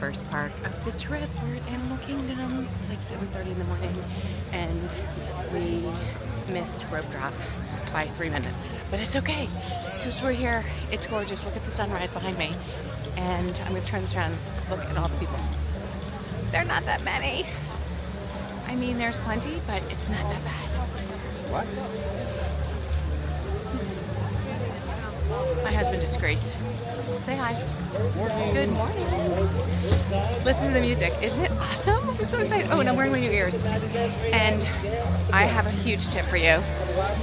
first park of the trip. We're at Animal Kingdom. It's like 7:30 in the morning, and we missed rope drop by 3 minutes. But it's okay, because we're here. It's gorgeous. Look at the sunrise behind me. And I'm gonna turn this around, look at all the people. They're not that many. I mean, there's plenty, but it's not that bad. What? My husband is Grace. Say hi. Good morning. Listen to the music. Isn't it awesome? I'm so excited. Oh, and I'm wearing my new ears. And I have a huge tip for you.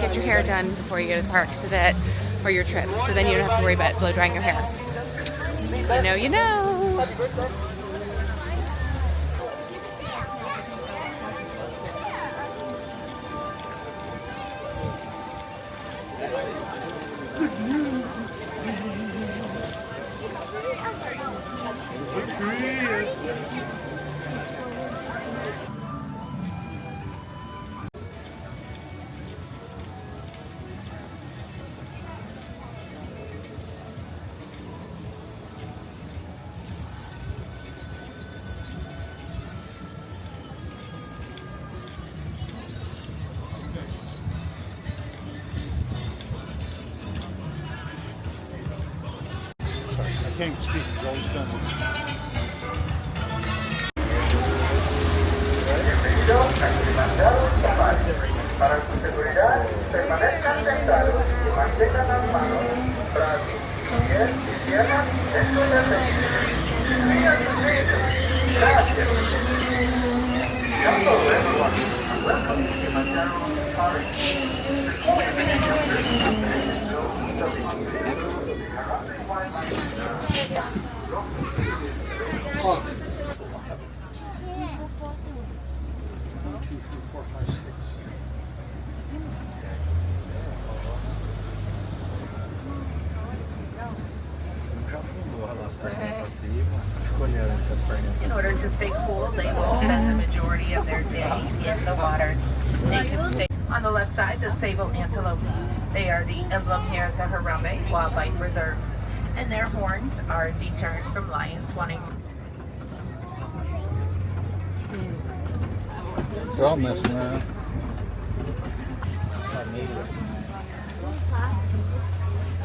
Get your hair done before you go to the park so that, or your trip, so then you don't have to worry about blow drying your hair. You know, you know. I can't speak, it's always done. Bienvenido a Kilimanjaro Safari. Para su seguridad, permanezcan sentados y mantengan las manos, brazos, pies y piernas dentro del vehículo. Sigan sus vehículos. Gracias. Hello everyone, and welcome to Kilimanjaro Safari. Before we begin your trip, please note the limitations of the Harambe Wildlife Reserve. In order to stay cool, they will spend the majority of their day in the water. They can stay on the left side, the sable antelope. They are the emblem here at the Harambe Wildlife Reserve, and their horns are a deterrent from lions wanting to. They're all messing around.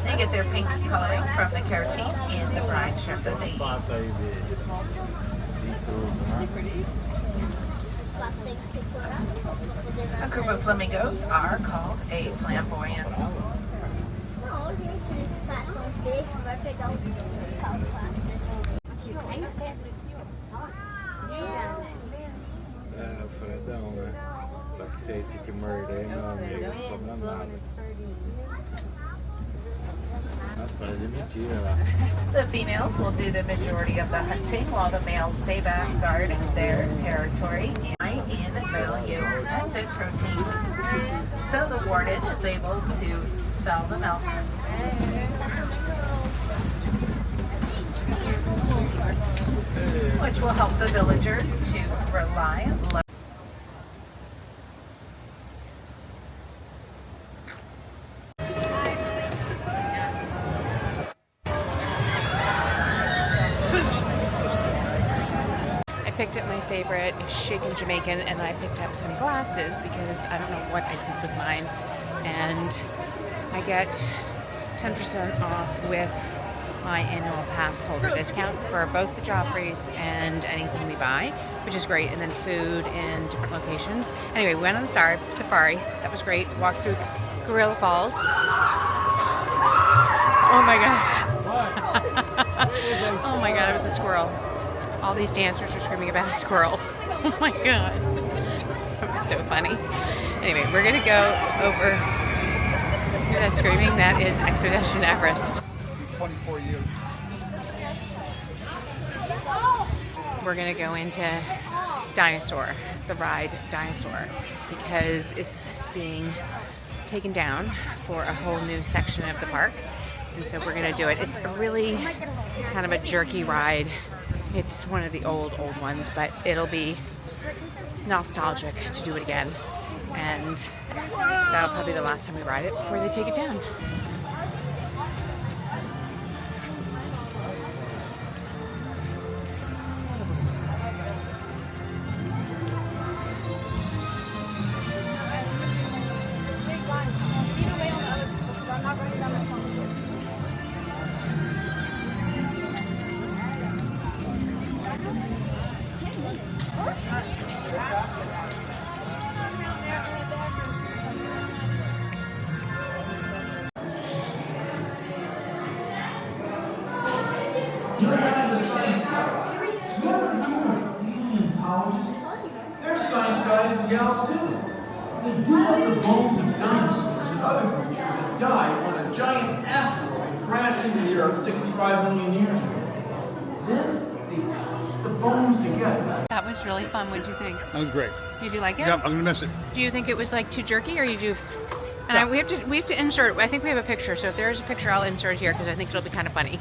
They get their pink coloring from the keratin in the brine shrimp that they eat. A group of flamingos are called a flamboyance. Fredão, né? Só que se esse te morder, meu amigo, não sobra nada. Nossa, parece mentira lá. The females will do the majority of the hunting while the males stay back, guard their territory, high in value and in protein. So the warden is able to sell the milk. Which will help the villagers to rely less. I picked up my favorite shaken Jamaican, and I picked up some glasses because I don't know what I did with mine. And I get 10% off with my annual pass holder discount for both the Joffreys and anything we buy, which is great, and then food in different locations. Anyway, we went on the safari. That was great. Walked through Gorilla Falls. Oh my gosh. Oh my god, it was a squirrel. All these dancers were screaming about a squirrel. Oh my god. That was so funny. Anyway, we're gonna go over. Hear that screaming? That is Expedition Everest. 24 years. We're gonna go into Dinosaur, the ride Dinosaur, because it's being taken down for a whole new section of the park, and so we're gonna do it. It's a really kind of a jerky ride. It's one of the old ones, but it'll be nostalgic to do it again, and that'll probably be the last time we ride it before they take it down. You're not the science guy. You ever hear of paleontologists? They're science guys and gals too. They dig up the bones of dinosaurs and other creatures that died when a giant asteroid crashed into the Earth 65 million years ago. Then they piece the bones together. That was really fun. What did you think? That was great. Did you like it? Yeah, I'm gonna miss it. Do you think it was like too jerky, or you do? And we have to insert. I think we have a picture. So if there's a picture, I'll insert here because I think it'll be kind of funny.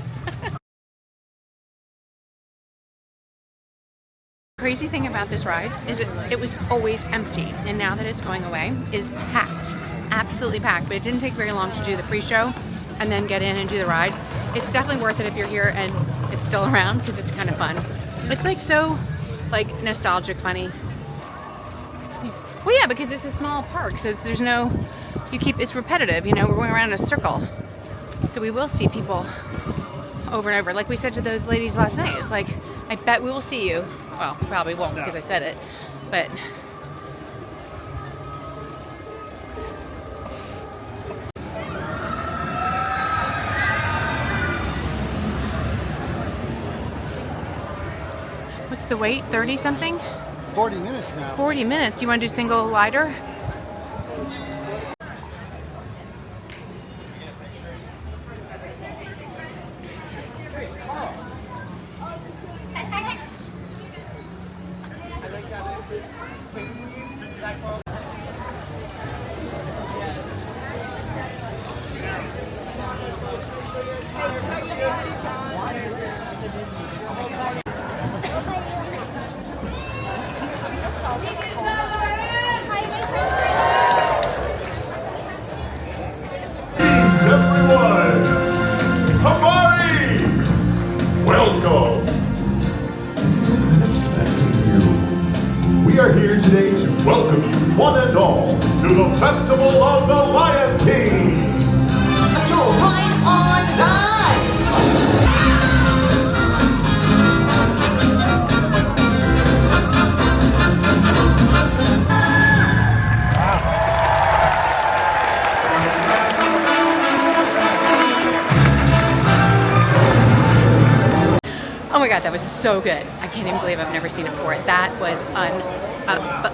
Crazy thing about this ride is it was always empty, and now that it's going away, is packed, absolutely packed. But it didn't take very long to do the pre-show and then get in and do the ride. It's definitely worth it if you're here and it's still around because it's kind of fun. It's like so, like nostalgic, funny. Well, yeah, because it's a small park, so there's no, it's repetitive. You know, we're going around in a circle, so we will see people over and over. Like we said to those ladies last night, it's like, I bet we will see you. Well, we probably won't because I said it, but what's the wait? 30 something? 40 minutes now. 40 minutes. You want to do single lighter? Everyone, Safari! Welcome! Expecting you. We are here today to welcome you, one and all, to the Festival of the Lion King! You're right on time! Oh my God, that was so good. I can't even believe I've never seen it before. That was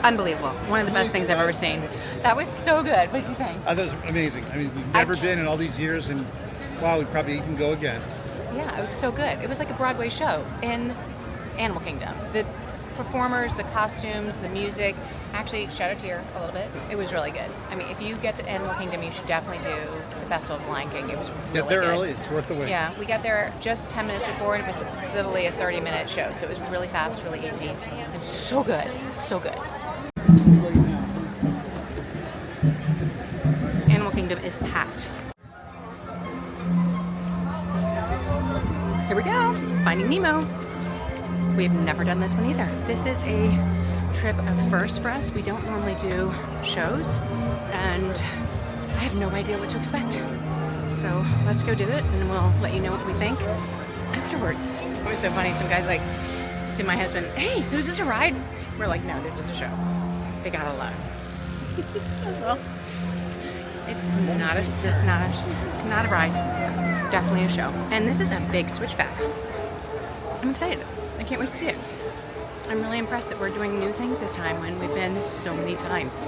unbelievable. One of the best things I've ever seen. That was so good. What did you think? That was amazing. I mean, we've never been in all these years, and wow, we'd probably even go again. Yeah, it was so good. It was like a Broadway show in Animal Kingdom. The performers, the costumes, the music. Actually, shout out to you a little bit. It was really good. I mean, if you get to Animal Kingdom, you should definitely do the Festival of Lion King. It was really Get there good. early, it's worth the wait. Yeah, we got there just 10 minutes before, and it was literally a 30-minute show. So it was really fast, really easy, and so good. So good. Animal Kingdom is packed. Here we go, Finding Nemo. We've never done this one either. This is a trip of first for us. We don't normally do shows, and I have no idea what to expect. So let's go do it, and we'll let you know what we think afterwards. It was so funny. Some guys like to my husband, "Hey, so is this a ride?" We're like, "No, this is a show. They got a lot." Well, it's not a ride. Definitely a show. And this is a big switchback. I'm excited. I can't wait to see it. I'm really impressed that we're doing new things this time when we've been so many times.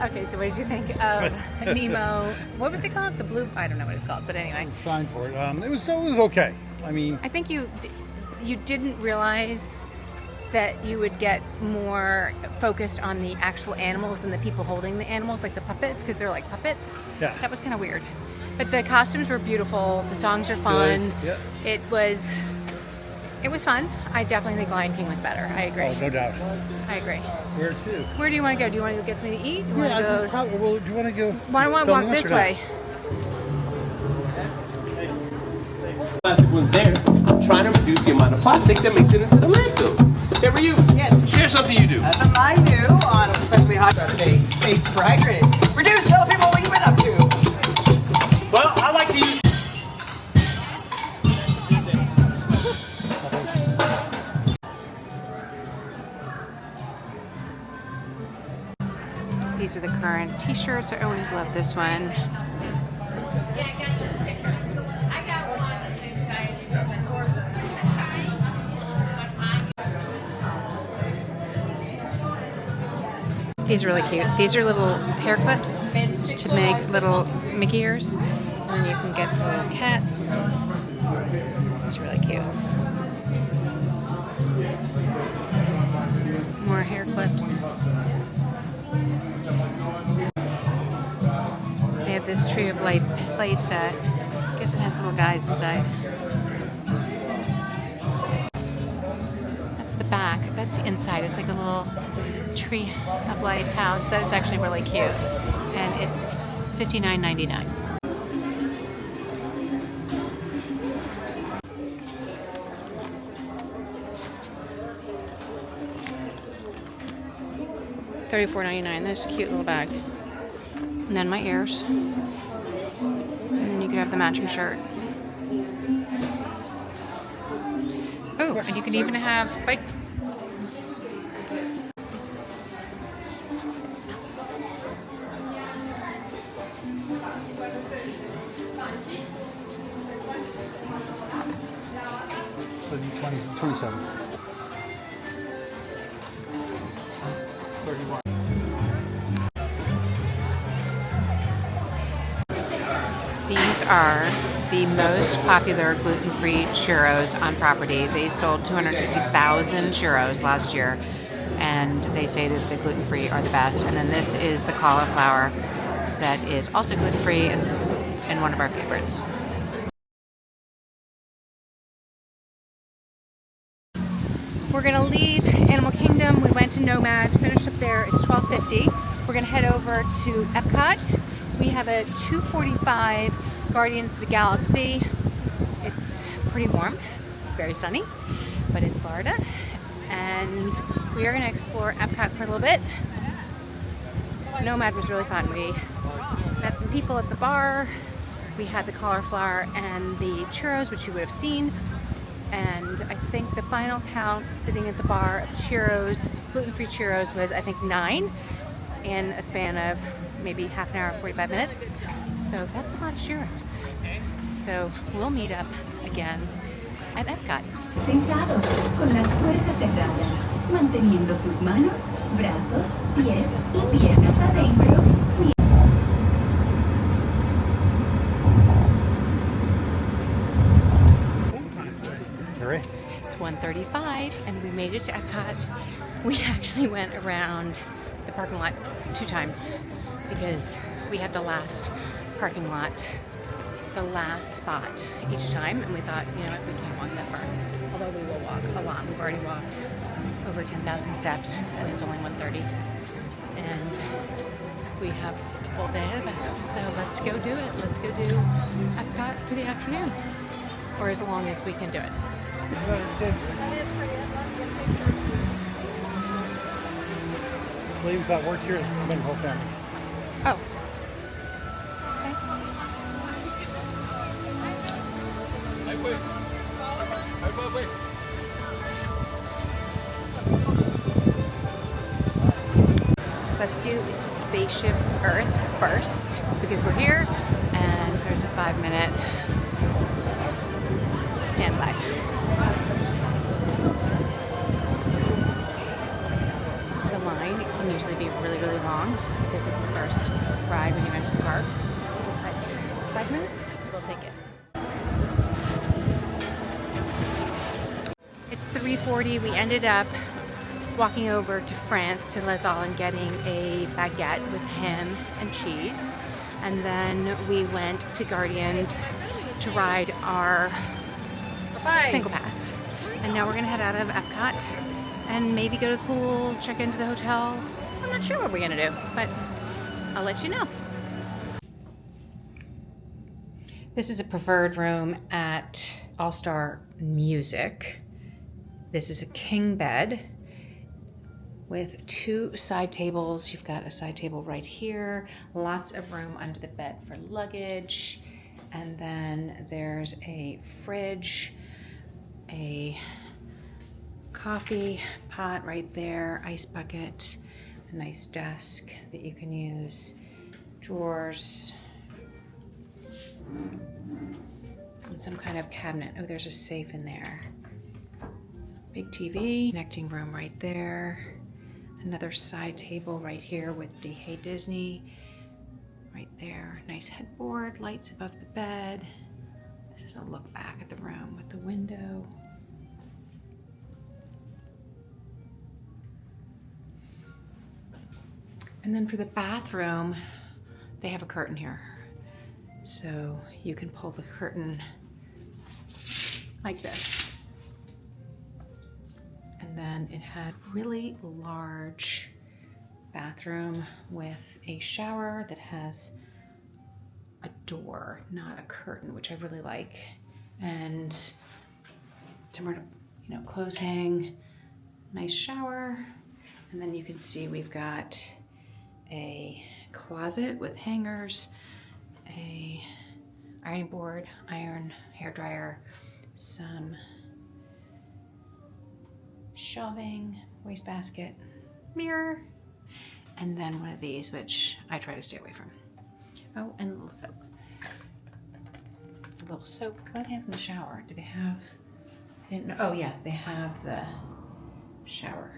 Okay, so what did you think of Nemo? What was it called? The blue? I don't know what it's called, but anyway. Signed for it. It was okay. I mean, I think you didn't realize that you would get more focused on the actual animals than the people holding the animals, like the puppets, because they're like puppets. Yeah. That was kind of weird. But the costumes were beautiful. The songs are fun. Good. Yeah. It was fun. I definitely think Lion King was better. I agree. Oh, no doubt. I agree. Where to? Where do you want to go? Do you want to go get something to eat? Do you want to go? Probably, well, do you want to go? Why don't I walk this way? Plastic was there, trying to reduce the amount of plastic that makes it into the landfill. Get reused. Yes. Share something you do. That's what I do on especially hot days. Safe, fragrant. Reduce, tell people what you've been up to. Well, I like to use. These are the current t-shirts. I always love this one. These are really cute. These are little hair clips to make little Mickey ears. And then you can get the little cats. It's really cute. More hair clips. They have this Tree of Life play set. I guess it has little guys inside. That's the back. That's the inside. It's like a little Tree of Life house. That is actually really cute. And it's $59.99. $34.99. That's a cute little bag. And then my ears. And then you could have the matching shirt. Oh, and you can even have bike. So you 27. 31. These are the most popular gluten-free churros on property. They sold 250,000 churros last year, and they say that the gluten-free are the best. And then this is the cauliflower that is also gluten-free and one of our favorites. We're gonna leave Animal Kingdom. We went to Nomad, finished up there. It's 12:50. We're gonna head over to Epcot. We have a 2:45 Guardians of the Galaxy. It's pretty warm. It's very sunny, but it's Florida. And we are gonna explore Epcot for a little bit. Nomad was really fun. We met some people at the bar. We had the cauliflower and the churros, which you would have seen. And I think the final count sitting at the bar of churros, gluten-free churros, was I think 9 in a span of maybe half an hour, 45 minutes. So that's a lot of churros. So we'll meet up again at Epcot. Sentados con las puertas cerradas, manteniendo sus manos, brazos, pies y piernas adentro. It's 1:35 and we made it to Epcot. We actually went around the parking lot 2 times because we had the last parking lot, the last spot each time, and we thought, you know what, we can't walk that far. Although we will walk a lot. We've already walked over 10,000 steps and it's only 1:30. And we have a full day ahead of us. So let's go do it. Let's go do Epcot for the afternoon. Or as long as we can do it. Believe that work here is bring the whole family. Oh. Okay. Let's do Spaceship Earth first because we're here and there's a 5-minute standby. The line can usually be really, really long. This is the first ride when you enter the park. But 5 minutes, we'll take it. It's 3:40. We ended up walking over to France to Les Halles and getting a baguette with ham and cheese. And then we went to Guardians to ride our single pass. And now we're gonna head out of Epcot and maybe go to the pool, check into the hotel. I'm not sure what we're gonna do, but I'll let you know. This is a preferred room at All-Star Music. This is a king bed with 2 side tables. You've got a side table right here, lots of room under the bed for luggage, and then there's a fridge, a coffee pot right there, ice bucket, a nice desk that you can use, drawers, and some kind of cabinet. Oh, there's a safe in there. Big TV, connecting room right there. Another side table right here with the Hey Disney right there. Nice headboard, lights above the bed. This is a look back at the room with the window. And then for the bathroom, they have a curtain here. So you can pull the curtain like this. And then it had really large bathroom with a shower that has a door, not a curtain, which I really like. And somewhere to, you know, clothes hang, nice shower. And then you can see we've got a closet with hangers, a ironing board, iron, hair dryer, some shelving, wastebasket, mirror, and then one of these, which I try to stay away from. Oh, and a little soap. A little soap. What do they have in the shower? Do they have, I didn't know. Oh yeah, they have the shower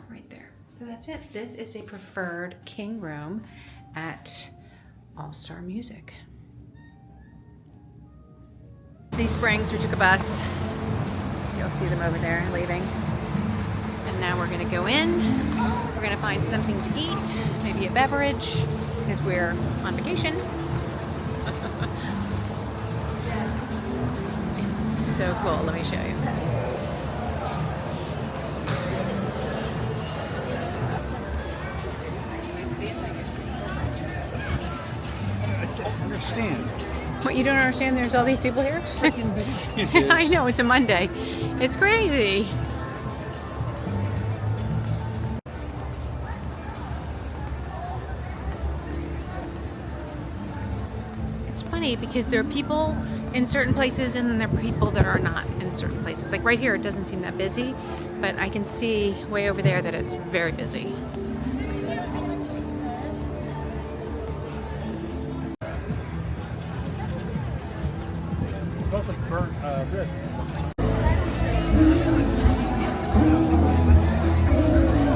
right there. So that's it. This is a preferred king room at All Star Music. Sea Springs, we took a bus. You'll see them over there leaving. And now we're gonna go in. We're gonna find something to eat, maybe a beverage, because we're on vacation. It's so cool, let me show you. Understand. What, you don't understand? There's all these people here? I know, it's a Monday. It's crazy. It's funny because there are people in certain places and then there are people that are not in certain places. Like right here, it doesn't seem that busy, but I can see way over there that it's very busy. Smells like burnt rib.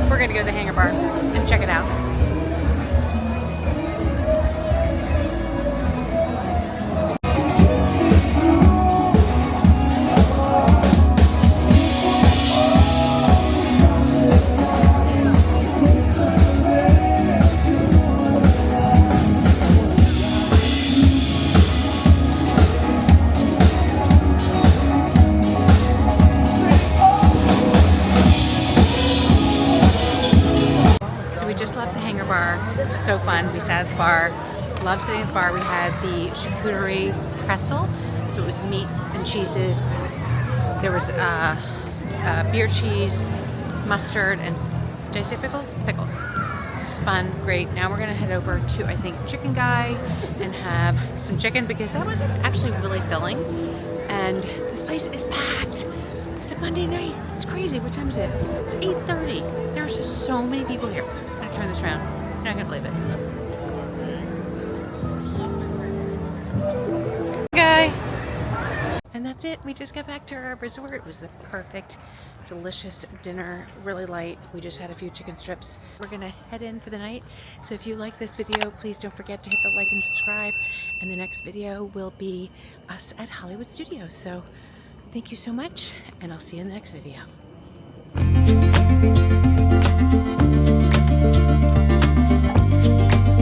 We're gonna go to the hangar bar and check it out. So fun. We sat at the bar. Loved sitting at the bar. We had the charcuterie pretzel. So it was meats and cheeses. There was beer cheese, mustard, and did I say pickles? Pickles. It was fun. Great. Now we're gonna head over to, I think, Chicken Guy and have some chicken because that was actually really filling. And this place is packed. It's a Monday night. It's crazy. What time is it? It's 8:30. There's so many people here. I'm gonna turn this around. You're not gonna believe it. Guy. And that's it. We just got back to our resort. It was the perfect, delicious dinner. Really light. We just had a few chicken strips. We're gonna head in for the night. So if you like this video, please don't forget to hit the like and subscribe. And the next video will be us at Hollywood Studios. So thank you so much, and I'll see you in the next video.